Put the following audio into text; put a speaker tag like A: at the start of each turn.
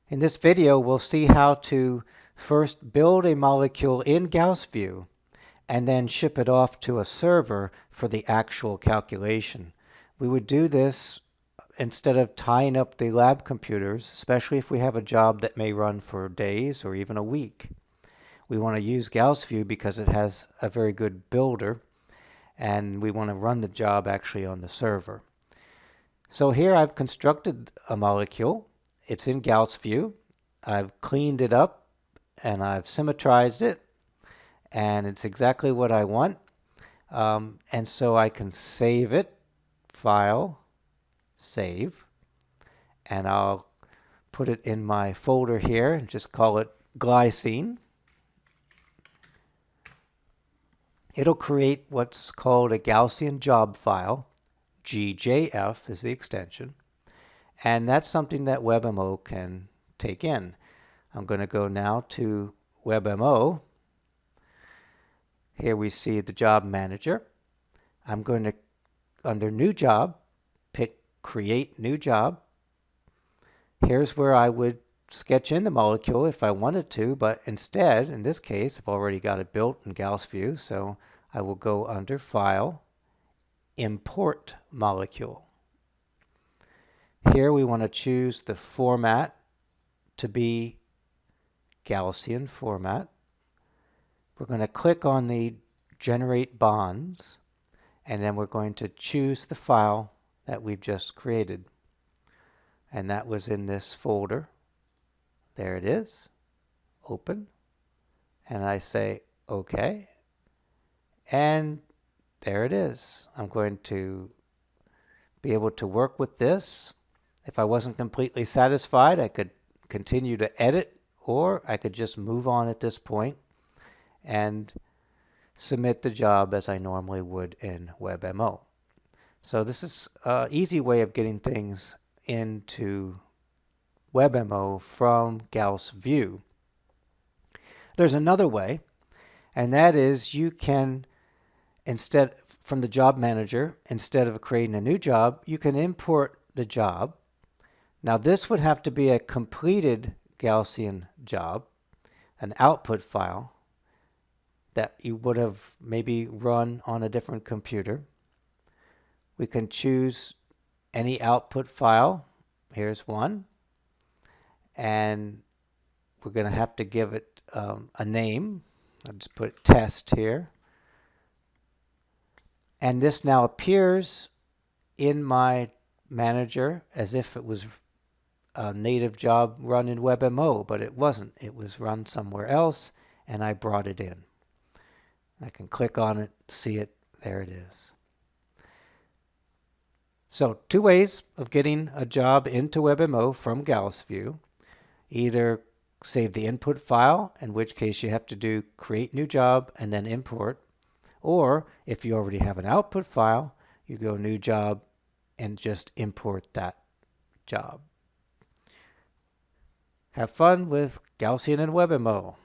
A: In this video, we'll see how to first build a molecule in GaussView and then ship it off to a server for the actual calculation. We would do this instead of tying up the lab computers, especially if we have a job that may run for days or even a week. We want to use GaussView because it has a very good builder, and we want to run the job actually on the server. So here I've constructed a molecule. It's in GaussView. I've cleaned it up and I've symmetrized it, and it's exactly what I want. And so I can save it, File, Save, and I'll put it in my folder here and just call it glycine. It'll create what's called a Gaussian job file. GJF is the extension. And that's something that WebMO can take in. I'm going to go now to WebMO. Here we see the job manager. I'm going to, under New Job, pick Create New Job. Here's where I would sketch in the molecule if I wanted to, but instead, in this case, I've already got it built in GaussView, so I will go under File, Import Molecule. Here we want to choose the format to be Gaussian format. We're going to click on the Generate Bonds, and then we're going to choose the file that we've just created. And that was in this folder. There it is. Open. And I say OK. And there it is. I'm going to be able to work with this. If I wasn't completely satisfied, I could continue to edit, or I could just move on at this point and submit the job as I normally would in WebMO. So this is an easy way of getting things into WebMO from GaussView. There's another way, and that is you can, instead, from the job manager, instead of creating a new job, you can import the job. Now this would have to be a completed Gaussian job, an output file that you would have maybe run on a different computer. We can choose any output file. Here's one. And we're going to have to give it a name. I'll just put test here. And this now appears in my manager as if it was a native job run in WebMO, but it wasn't. It was run somewhere else, and I brought it in. I can click on it, see it, there it is. So two ways of getting a job into WebMO from GaussView. Either save the input file, in which case you have to do create new job and then import, or if you already have an output file, you go new job and just import that job. Have fun with Gaussian and WebMO.